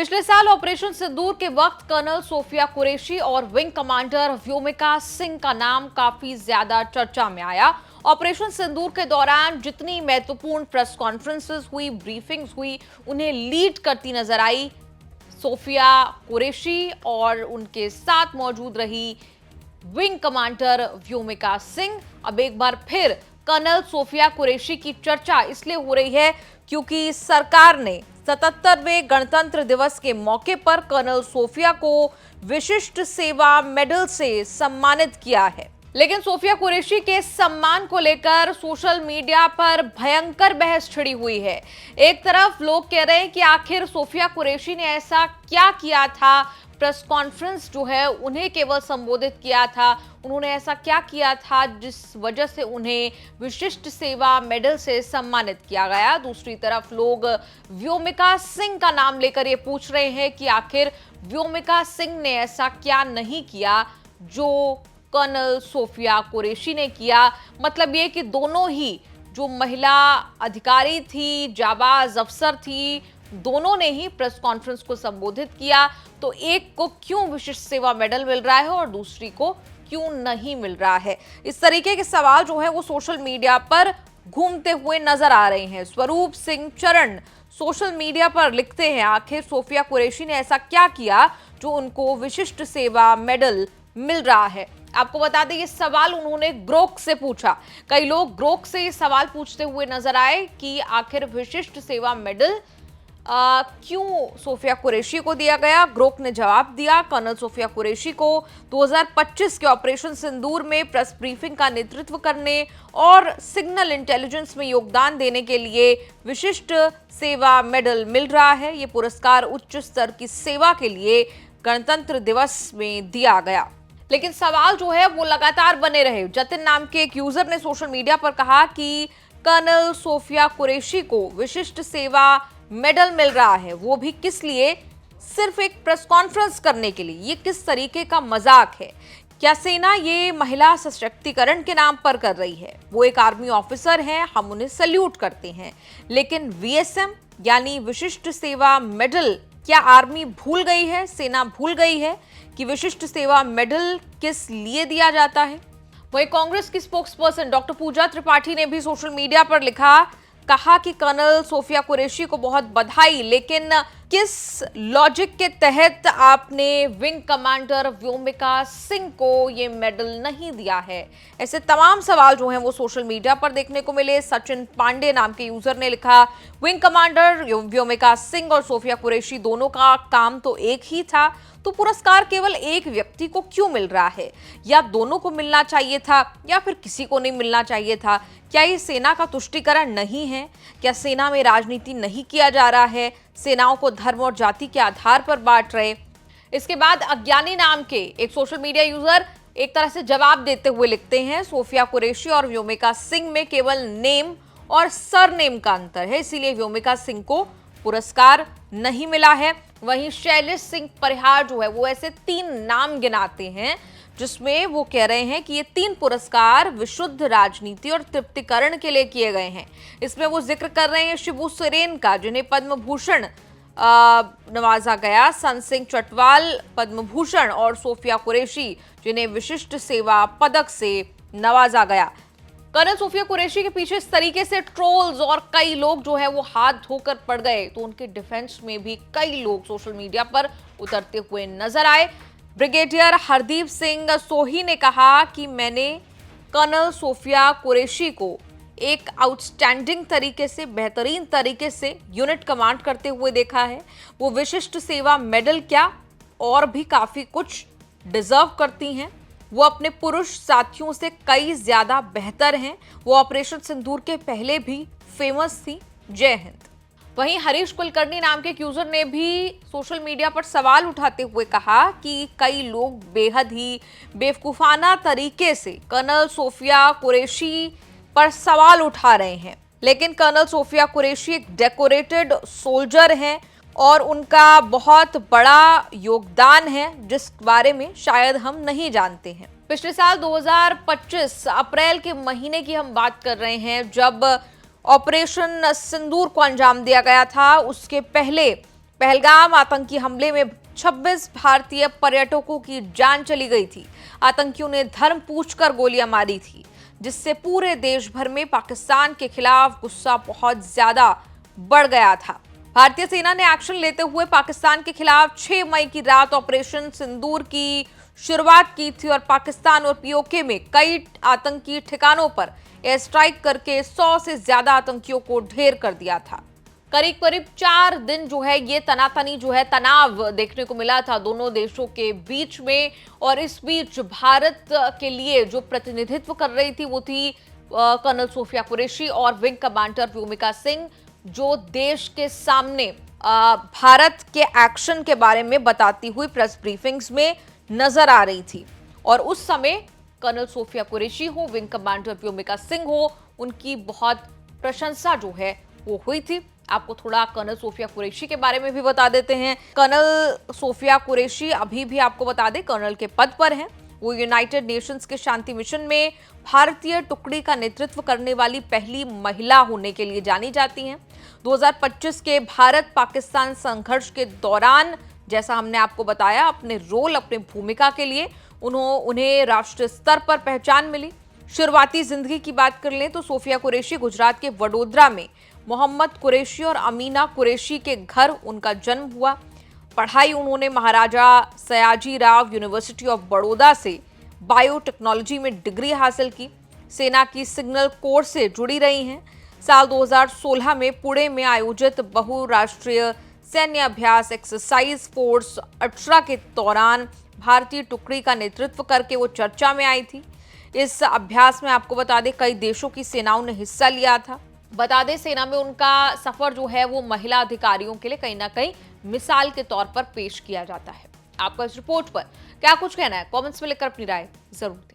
पिछले साल ऑपरेशन सिंदूर के वक्त कर्नल सोफिया कुरैशी और विंग कमांडर व्योमिका सिंह का नाम काफी ज्यादा चर्चा में आया। ऑपरेशन सिंदूर के दौरान जितनी महत्वपूर्ण प्रेस कॉन्फ्रेंसेस हुई, ब्रीफिंग्स हुई, उन्हें लीड करती नजर आई सोफिया कुरैशी और उनके साथ मौजूद रही विंग कमांडर व्योमिका सिंह। अब एक बार फिर कर्नल सोफिया कुरैशी की चर्चा इसलिए हो रही है क्योंकि सरकार ने 77वें गणतंत्र दिवस के मौके पर कर्नल सोफिया को विशिष्ट सेवा मेडल से सम्मानित किया है। लेकिन सोफिया कुरैशी के सम्मान को लेकर सोशल मीडिया पर भयंकर बहस छिड़ी हुई है। एक तरफ लोग कह रहे हैं कि आखिर सोफिया कुरैशी ने ऐसा क्या किया था, प्रेस कॉन्फ्रेंस जो है उन्हें केवल संबोधित किया था, उन्होंने ऐसा क्या किया था जिस वजह से उन्हें विशिष्ट सेवा मेडल से सम्मानित किया गया। दूसरी तरफ लोग व्योमिका सिंह का नाम लेकर ये पूछ रहे हैं कि आखिर व्योमिका सिंह ने ऐसा क्या नहीं किया जो कर्नल सोफिया कुरैशी ने किया। मतलब ये कि दोनों ही जो महिला अधिकारी थी, जाबाज अफसर थी, दोनों ने ही प्रेस कॉन्फ्रेंस को संबोधित किया, तो एक को क्यों विशिष्ट सेवा मेडल मिल रहा है और दूसरी को क्यों नहीं मिल रहा है। इस तरीके के सवाल जो है वो सोशल मीडिया पर घूमते हुए नजर आ रहे हैं। स्वरूप सिंह चरण सोशल मीडिया पर लिखते हैं, आखिर सोफिया कुरैशी ने ऐसा क्या किया जो उनको विशिष्ट सेवा मेडल मिल रहा है। आपको बता दें ये सवाल उन्होंने ग्रोक से पूछा। कई लोग ग्रोक से ये सवाल पूछते हुए नजर आए कि आखिर विशिष्ट सेवा मेडल क्यों सोफिया कुरैशी को दिया गया। ग्रोक ने जवाब दिया, कर्नल सोफिया कुरैशी को 2025 के ऑपरेशन सिंदूर में प्रेस ब्रीफिंग का नेतृत्व करने और सिग्नल इंटेलिजेंस में योगदान देने के लिए विशिष्ट सेवा मेडल मिल रहा है। ये पुरस्कार उच्च स्तर की सेवा के लिए गणतंत्र दिवस में दिया गया। लेकिन सवाल जो है वो लगातार बने रहे। जतिन नाम के एक यूजर ने सोशल मीडिया पर कहा कि कर्नल सोफिया कुरैशी को विशिष्ट सेवा मेडल मिल रहा है, वो भी किस लिए, सिर्फ एक प्रेस कॉन्फ्रेंस करने के लिए। ये किस तरीके का मजाक है। क्या सेना ये महिला सशक्तिकरण के नाम पर कर रही है। वो एक आर्मी ऑफिसर हैं, हम उन्हें सल्यूट करते हैं, लेकिन वीएसएम यानी विशिष्ट सेवा मेडल क्या आर्मी भूल गई है, सेना भूल गई है कि विशिष्ट सेवा मेडल किस लिए दिया जाता है। वहीं कांग्रेस की स्पोक्सपर्सन डॉक्टर पूजा त्रिपाठी ने भी सोशल मीडिया पर कहा कि कर्नल सोफिया कुरैशी को बहुत बधाई, लेकिन किस लॉजिक के तहत आपने विंग कमांडर व्योमिका सिंह को ये मेडल नहीं दिया है। ऐसे तमाम सवाल जो हैं वो सोशल मीडिया पर देखने को मिले। सचिन पांडे नाम के यूजर ने लिखा, विंग कमांडर व्योमिका सिंह और सोफिया कुरैशी दोनों का काम तो एक ही था, तो पुरस्कार केवल एक व्यक्ति को क्यों मिल रहा है। या दोनों को मिलना चाहिए था या फिर किसी को नहीं मिलना चाहिए था। क्या ये सेना का तुष्टीकरण नहीं है? क्या सेना में राजनीति नहीं किया जा रहा है? सेनाओं को धर्म और जाति के आधार पर बांट रहे। इसके बाद अज्ञानी नाम के एक सोशल मीडिया यूजर एक तरह से जवाब देते हुए लिखते हैं, सोफिया कुरैशी और व्योमिका सिंह में केवल नेम और सरनेम का अंतर है, इसीलिए व्योमिका सिंह को पुरस्कार नहीं मिला है। वहीं शैलेश सिंह परिहार जो है वो ऐसे 3 नाम गिनाते हैं जिसमें वो कह रहे हैं कि ये 3 पुरस्कार विशुद्ध राजनीति और तृप्तिकरण के लिए किए गए हैं। इसमें वो जिक्र कर रहे हैं शिबू सोरेन का, जिन्हें पद्म भूषण नवाजा गया, सन सिंह चटवाल पद्म भूषण और सोफिया कुरैशी जिन्हें विशिष्ट सेवा पदक से नवाजा गया। कर्नल सोफिया कुरैशी के पीछे इस तरीके से ट्रोल्स और कई लोग जो है वो हाथ धोकर पड़ गए, तो उनके डिफेंस में भी कई लोग सोशल मीडिया पर उतरते हुए नजर आए। ब्रिगेडियर हरदीप सिंह सोही ने कहा कि मैंने कर्नल सोफिया कुरैशी को एक आउटस्टैंडिंग तरीके से, बेहतरीन तरीके से यूनिट कमांड करते हुए देखा है। वो विशिष्ट सेवा मेडल क्या और भी काफी कुछ डिजर्व करती हैं। वो अपने पुरुष साथियों से कई ज्यादा बेहतर हैं। वो ऑपरेशन सिंदूर के पहले भी फेमस थी। जय हिंद। वहीं हरीश कुलकर्णी नाम के एक यूजर ने भी सोशल मीडिया पर सवाल उठाते हुए कहा कि कई लोग बेहद ही बेवकूफाना तरीके से कर्नल सोफिया कुरैशी पर सवाल उठा रहे हैं, लेकिन कर्नल सोफिया कुरैशी एक डेकोरेटेड सोल्जर हैं और उनका बहुत बड़ा योगदान है जिस बारे में शायद हम नहीं जानते हैं। पिछले साल 2025 अप्रैल के महीने की हम बात कर रहे हैं, जब ऑपरेशन सिंदूर को अंजाम दिया गया था। उसके पहले पहलगाम आतंकी हमले में 26 भारतीय पर्यटकों की जान चली गई थी। आतंकियों ने धर्म पूछकर गोलियां मारी थी, जिससे पूरे देश भर में पाकिस्तान के खिलाफ गुस्सा बहुत ज्यादा बढ़ गया था। भारतीय सेना ने एक्शन लेते हुए पाकिस्तान के खिलाफ 6 मई की रात ऑपरेशन सिंदूर की शुरुआत की थी और पाकिस्तान और पीओके में कई आतंकी ठिकानों पर एयर स्ट्राइक करके 100 से ज्यादा आतंकियों को ढेर कर दिया था। करीब करीब 4 दिन जो है ये तनातनी जो है तनाव देखने को मिला था दोनों देशों के बीच में। और इस बीच भारत के लिए जो प्रतिनिधित्व कर रही थी वो थी कर्नल सोफिया कुरैशी और विंग कमांडर व्योमिका सिंह, जो देश के सामने भारत के एक्शन के बारे में बताती हुई प्रेस ब्रीफिंग्स में नजर आ रही थी। और उस समय कर्नल सोफिया कुरैशी हो, विंग कमांडर व्योमिका सिंह हो, उनकी बहुत प्रशंसा जो है वो हुई थी। आपको थोड़ा कर्नल सोफिया कुरैशी के बारे में भी बता देते हैं। कर्नल सोफिया कुरैशी अभी भी आपको बता दें कर्नल के पद पर हैं। वो यूनाइटेड नेशंस के शांति मिशन में भारतीय टुकड़ी का नेतृत्व करने वाली पहली महिला होने के लिए जानी जाती हैं। 2025 के भारत पाकिस्तान संघर्ष के दौरान, जैसा हमने आपको बताया, अपने रोल, अपनी भूमिका के लिए उन्हें राष्ट्रीय स्तर पर पहचान मिली। शुरुआती जिंदगी की बात कर लें तो सोफिया कुरैशी गुजरात के वडोदरा में मोहम्मद कुरैशी और अमीना कुरैशी के घर उनका जन्म हुआ। पढ़ाई उन्होंने महाराजा सयाजी राव यूनिवर्सिटी ऑफ बड़ौदा से बायोटेक्नोलॉजी में डिग्री हासिल की। सेना की सिग्नल कोर से जुड़ी रही हैं। साल 2016 में पुणे में आयोजित बहुराष्ट्रीय सैन्य अभ्यास एक्सरसाइज फोर्स 18 के दौरान भारतीय टुकड़ी का नेतृत्व करके वो चर्चा में आई थी। इस अभ्यास में आपको बता दें कई देशों की सेनाओं ने हिस्सा लिया था। बता दें सेना में उनका सफर जो है वो महिला अधिकारियों के लिए कहीं ना कहीं मिसाल के तौर पर पेश किया जाता है। आपका इस रिपोर्ट पर क्या कुछ कहना है? कमेंट्स में लिखकर अपनी राय जरूर दें।